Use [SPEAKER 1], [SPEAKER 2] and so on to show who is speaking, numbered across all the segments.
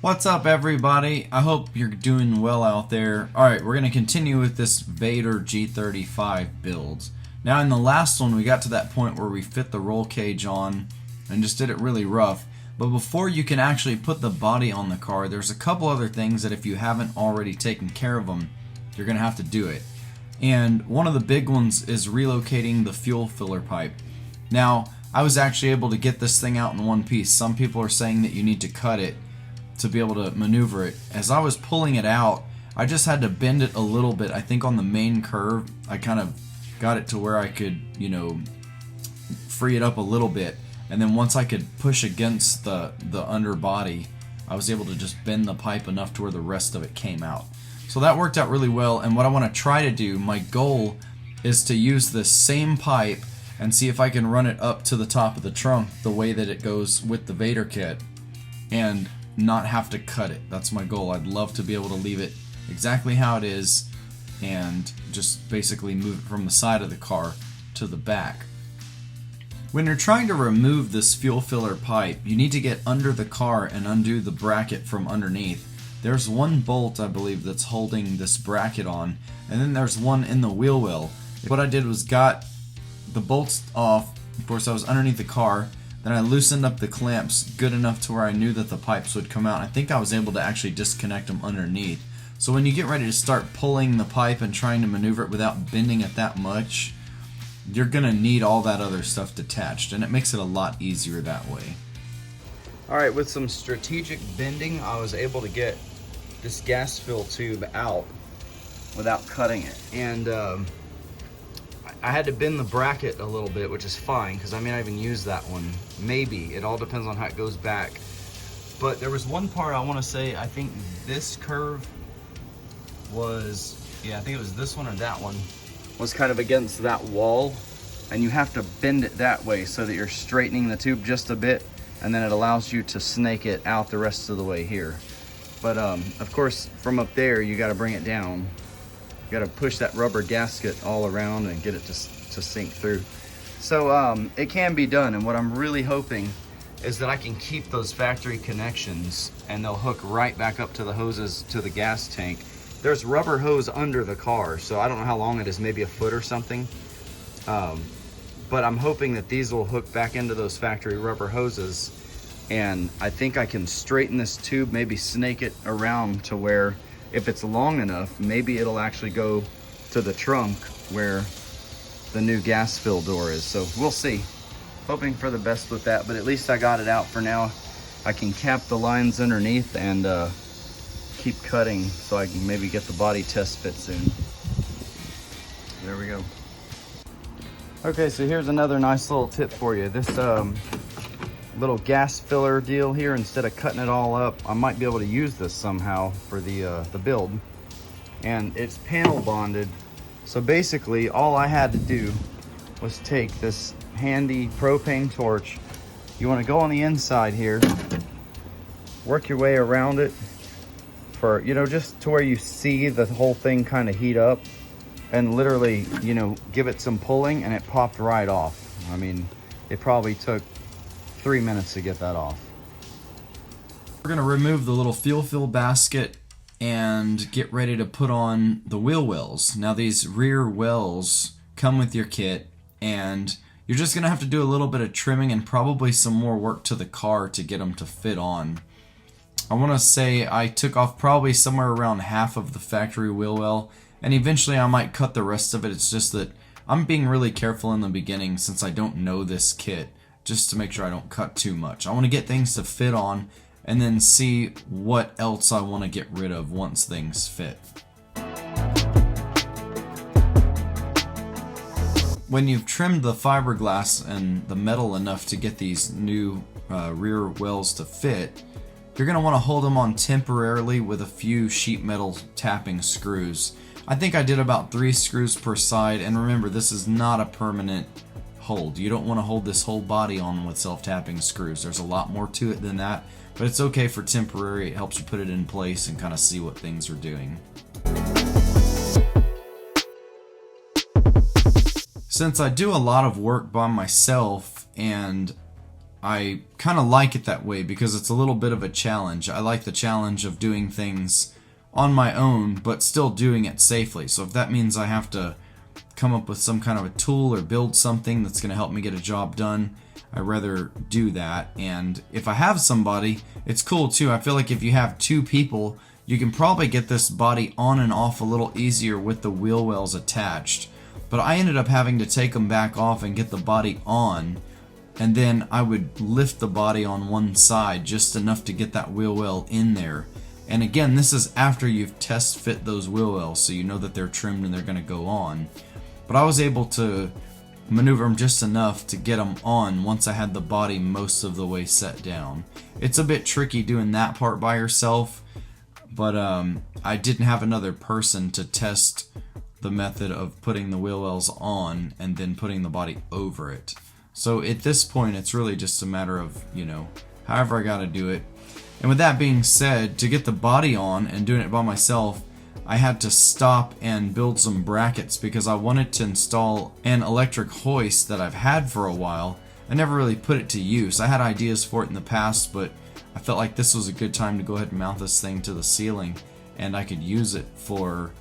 [SPEAKER 1] What's up, everybody? I hope you're doing well out there. Alright, we're going to continue with this Vaydor G35 build. Now, in the last one, we got to that point where we fit the roll cage on and just did it really rough. But before you can actually put the body on the car, there's a couple other things that if you haven't already taken care of them, you're going to have to do it. And one of the big ones is relocating the fuel filler pipe. Now, I was actually able to get this thing out in one piece. Some people are saying that you need to cut it to be able to maneuver it. As I was pulling it out, I just had to bend it a little bit. I think on the main curve, I kind of got it to where I could, free it up a little bit. And then once I could push against the underbody, I was able to just bend the pipe enough to where the rest of it came out. So that worked out really well. And what I want to try to do, my goal is to use this same pipe and see if I can run it up to the top of the trunk the way that it goes with the Vaydor kit and not have to cut it. That's my goal. I'd love to be able to leave it exactly how it is and just basically move it from the side of the car to the back. When you're trying to remove this fuel filler pipe, you need to get under the car and undo the bracket from underneath. There's one bolt, I believe, that's holding this bracket on, and then there's one in the wheel well. What I did was got the bolts off. Of course, I was underneath the car. Then I loosened up the clamps good enough to where I knew that the pipes would come out. I think I was able to actually disconnect them underneath. So when you get ready to start pulling the pipe and trying to maneuver it without bending it that much, you're going to need all that other stuff detached, and it makes it a lot easier that way. Alright, with some strategic bending, I was able to get this gas fill tube out without cutting it. And I had to bend the bracket a little bit, which is fine, because I may not even use that one. Maybe. It all depends on how it goes back. But there was one part I want to say, I think this curve was, I think it was this one or that one, was kind of against that wall. And you have to bend it that way so that you're straightening the tube just a bit, and then it allows you to snake it out the rest of the way here. But of course, from up there, you got to bring it down. You got to push that rubber gasket all around and get it to sink through. So it can be done, and what I'm really hoping is that I can keep those factory connections and they'll hook right back up to the hoses to the gas tank. There's rubber hose under the car, so I don't know how long it is, maybe a foot or something. But I'm hoping that these will hook back into those factory rubber hoses, and I think I can straighten this tube, maybe snake it around to where if it's long enough, maybe it'll actually go to the trunk where the new gas fill door is. So we'll see. Hoping for the best with that, but at least I got it out for now. I can cap the lines underneath and keep cutting so I can maybe get the body test fit soon. There we go. Okay, so here's another nice little tip for you. This little gas filler deal here, instead of cutting it all up, I might be able to use this somehow for the build. And it's panel bonded, so basically all I had to do was take this handy propane torch. You want to go on the inside here, work your way around it for, just to where you see the whole thing kind of heat up, and literally, give it some pulling, and it popped right off. I mean, it probably took 3 minutes to get that off. We're going to remove the little fuel fill basket and get ready to put on the wheel wells. Now, these rear wells come with your kit, and you're just going to have to do a little bit of trimming and probably some more work to the car to get them to fit on. I want to say I took off probably somewhere around half of the factory wheel well, and eventually I might cut the rest of it. It's just that I'm being really careful in the beginning since I don't know this kit, just to make sure I don't cut too much. I want to get things to fit on and then see what else I want to get rid of once things fit. When you've trimmed the fiberglass and the metal enough to get these new rear wells to fit, you're going to want to hold them on temporarily with a few sheet metal tapping screws. I think I did about 3 screws per side, and remember, this is not a permanent hold. You don't want to hold this whole body on with self-tapping screws. There's a lot more to it than that, but it's okay for temporary. It helps you put it in place and kind of see what things are doing. Since I do a lot of work by myself and I kind of like it that way because it's a little bit of a challenge. I like the challenge of doing things on my own but still doing it safely. So if that means I have to come up with some kind of a tool or build something that's going to help me get a job done, I'd rather do that. And if I have somebody, it's cool too. I feel like if you have two people, you can probably get this body on and off a little easier with the wheel wells attached. But I ended up having to take them back off and get the body on, and then I would lift the body on one side just enough to get that wheel well in there. And again, this is after you've test fit those wheel wells, so you know that they're trimmed and they're going to go on. But I was able to maneuver them just enough to get them on once I had the body most of the way set down. It's a bit tricky doing that part by yourself, but I didn't have another person to test the method of putting the wheel wells on and then putting the body over it. So at this point, it's really just a matter of, however I gotta do it. And with that being said, to get the body on and doing it by myself, I had to stop and build some brackets because I wanted to install an electric hoist that I've had for a while. I never really put it to use. I had ideas for it in the past, but I felt like this was a good time to go ahead and mount this thing to the ceiling, and I could use it for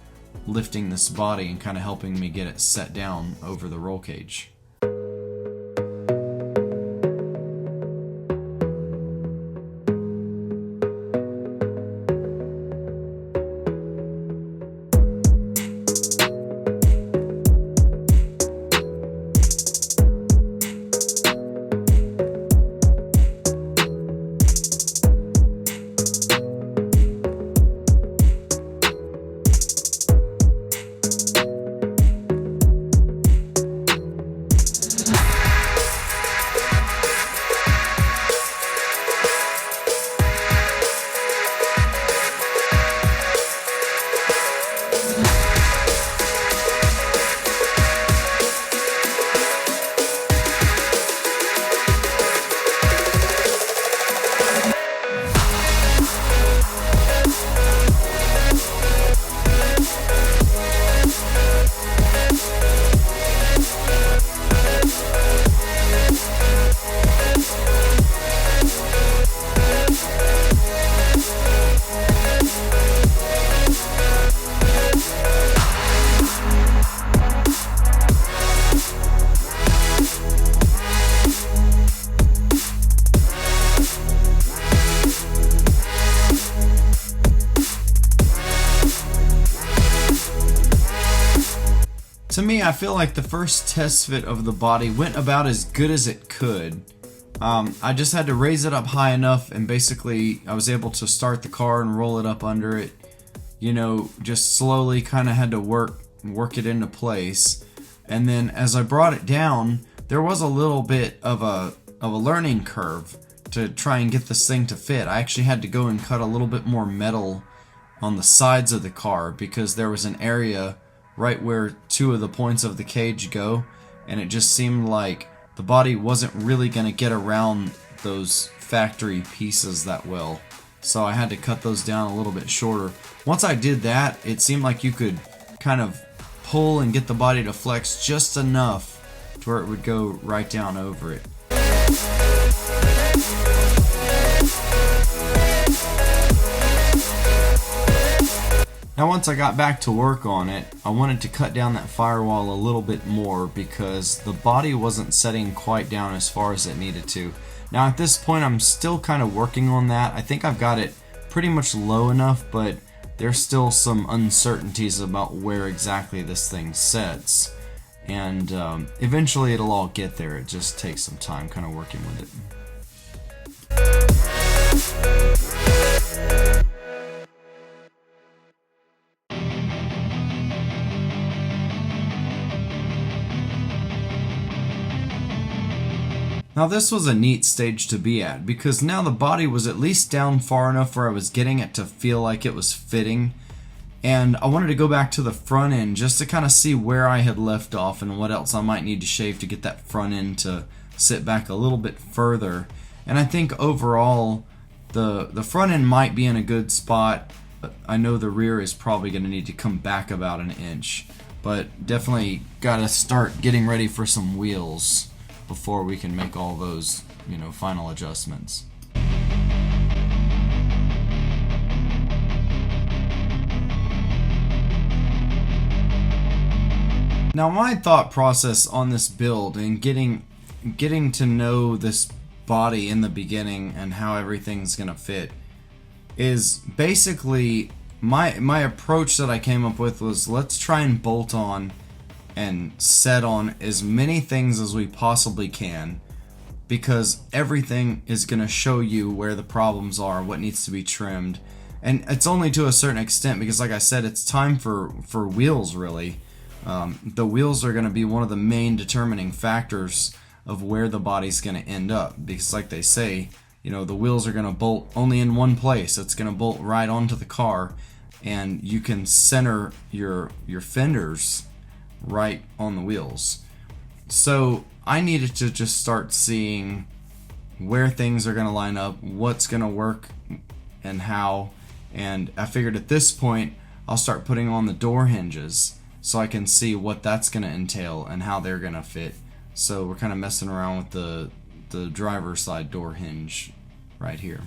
[SPEAKER 1] lifting this body and kind of helping me get it set down over the roll cage. To me, I feel like the first test fit of the body went about as good as it could. I just had to raise it up high enough, and basically I was able to start the car and roll it up under it. Just slowly kind of had to work it into place. And then as I brought it down, there was a little bit of a learning curve to try and get this thing to fit. I actually had to go and cut a little bit more metal on the sides of the car because there was an area right where two of the points of the cage go, and it just seemed like the body wasn't really going to get around those factory pieces that well. So I had to cut those down a little bit shorter. Once I did that, it seemed like you could kind of pull and get the body to flex just enough to where it would go right down over it. Now once I got back to work on it, I wanted to cut down that firewall a little bit more because the body wasn't setting quite down as far as it needed to. Now at this point I'm still kind of working on that. I think I've got it pretty much low enough, but there's still some uncertainties about where exactly this thing sets. And eventually it'll all get there. It just takes some time kind of working with it. Now this was a neat stage to be at because now the body was at least down far enough where I was getting it to feel like it was fitting, and I wanted to go back to the front end just to kind of see where I had left off and what else I might need to shave to get that front end to sit back a little bit further. And I think overall the front end might be in a good spot, but I know the rear is probably going to need to come back about an inch, but definitely got to start getting ready for some wheels. before we can make all those, you know, final adjustments. Now my thought process on this build and getting to know this body in the beginning and how everything's gonna fit is basically my approach that I came up with was, let's try and bolt on and set on as many things as we possibly can, because everything is gonna show you where the problems are, what needs to be trimmed. And it's only to a certain extent, because like I said, it's time for wheels really. The wheels are going to be one of the main determining factors of where the body's going to end up, because like they say, you know, the wheels are going to bolt only in one place. It's going to bolt right onto the car, and you can center your fenders right on the wheels. So I needed to just start seeing where things are going to line up, what's going to work and how, and I figured at this point I'll start putting on the door hinges so I can see what that's going to entail and how they're going to fit. So we're kind of messing around with the driver's side door hinge right here.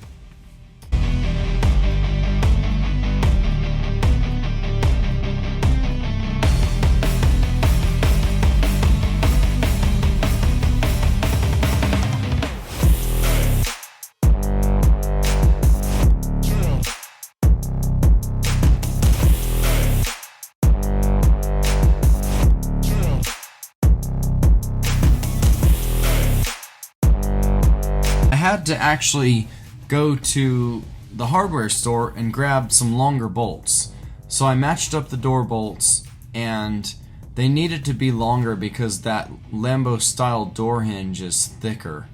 [SPEAKER 1] Had to actually go to the hardware store and grab some longer bolts. So I matched up the door bolts, and they needed to be longer because that Lambo style door hinge is thicker,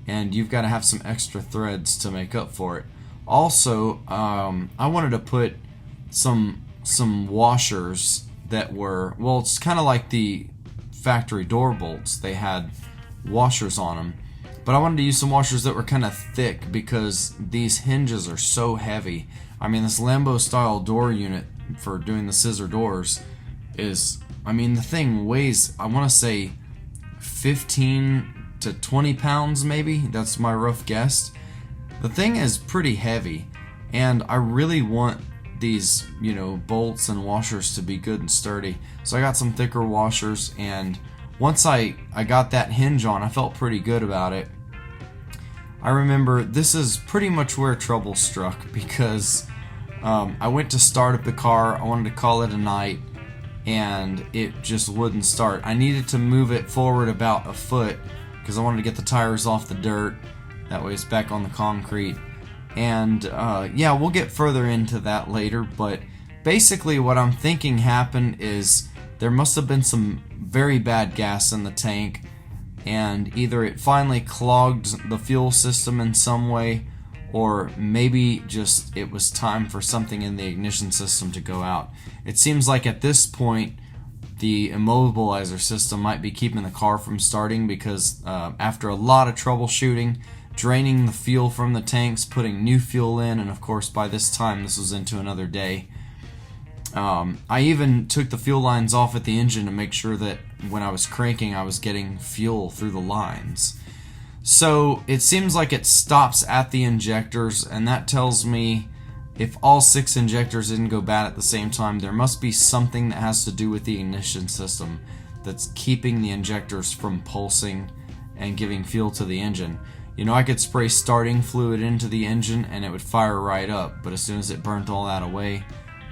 [SPEAKER 1] and you've got to have some extra threads to make up for it. Also, I wanted to put some washers that were, well, it's kind of like the factory door bolts. They had washers on them. But I wanted to use some washers that were kind of thick because these hinges are so heavy. I mean, this Lambo style door unit for doing the scissor doors is, I mean, the thing weighs, I want to say 15 to 20 pounds maybe. That's my rough guess. The thing is pretty heavy, and I really want these, you know, bolts and washers to be good and sturdy. So I got some thicker washers, and once I got that hinge on, I felt pretty good about it. I remember this is pretty much where trouble struck, because I went to start up the car. I wanted to call it a night, and it just wouldn't start. I needed to move it forward about a foot because I wanted to get the tires off the dirt. That way it's back on the concrete. And yeah, we'll get further into that later, but basically what I'm thinking happened is there must have been some very bad gas in the tank, and either it finally clogged the fuel system in some way, or maybe just it was time for something in the ignition system to go out. It seems like at this point the immobilizer system might be keeping the car from starting, because after a lot of troubleshooting, draining the fuel from the tanks, putting new fuel in, and of course by this time this was into another day. I even took the fuel lines off at the engine to make sure that when I was cranking I was getting fuel through the lines. So it seems like it stops at the injectors, and that tells me if all 6 injectors didn't go bad at the same time, there must be something that has to do with the ignition system that's keeping the injectors from pulsing and giving fuel to the engine. You know, I could spray starting fluid into the engine and it would fire right up, but as soon as it burnt all that away,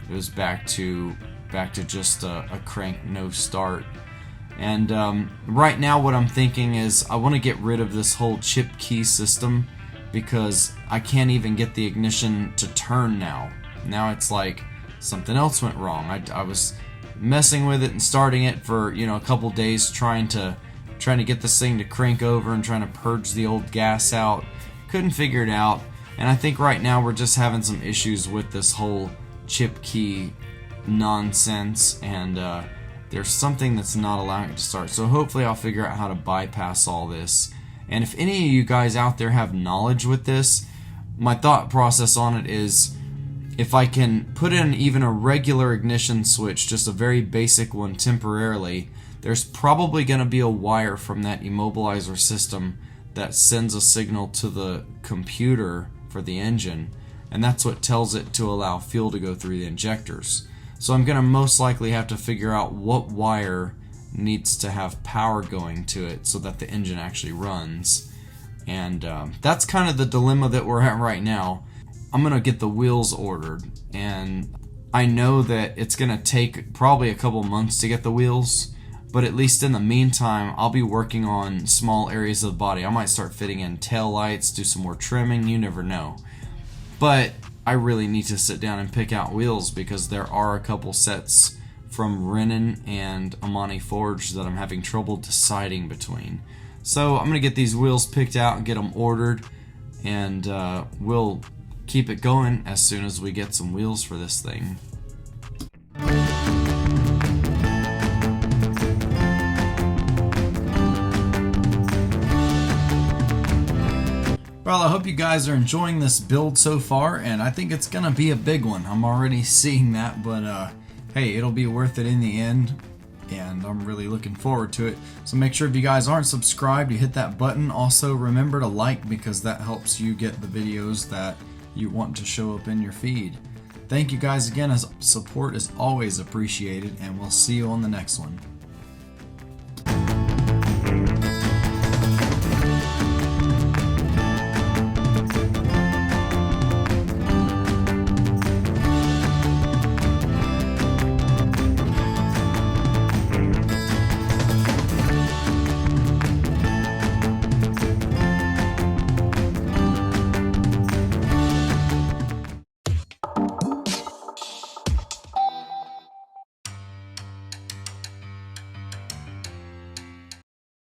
[SPEAKER 1] it was back to just a crank, no start. And right now what I'm thinking is I want to get rid of this whole chip key system, because I can't even get the ignition to turn now. Now it's like something else went wrong. I was messing with it and starting it for, you know, a couple days, trying to get this thing to crank over and trying to purge the old gas out. Couldn't figure it out, and I think right now we're just having some issues with this whole chip key nonsense, and there's something that's not allowing it to start. So hopefully I'll figure out how to bypass all this. And if any of you guys out there have knowledge with this, my thought process on it is, if I can put in even a regular ignition switch, just a very basic one temporarily, there's probably going to be a wire from that immobilizer system that sends a signal to the computer for the engine, and that's what tells it to allow fuel to go through the injectors. So I'm going to most likely have to figure out what wire needs to have power going to it so that the engine actually runs. And that's kind of the dilemma that we're at right now. I'm going to get the wheels ordered, and I know that it's going to take probably a couple months to get the wheels, but at least in the meantime, I'll be working on small areas of the body. I might start fitting in tail lights, do some more trimming, you never know. But I really need to sit down and pick out wheels because there are a couple sets from Renan and Amani Forge that I'm having trouble deciding between. So I'm going to get these wheels picked out and get them ordered, and we'll keep it going as soon as we get some wheels for this thing. Well, I hope you guys are enjoying this build so far, and I think it's gonna be a big one. I'm already seeing that, but hey, it'll be worth it in the end, and I'm really looking forward to it. So make sure if you guys aren't subscribed, you hit that button. Also, remember to like, because that helps you get the videos that you want to show up in your feed. Thank you guys again, as support is always appreciated, and we'll see you on the next one.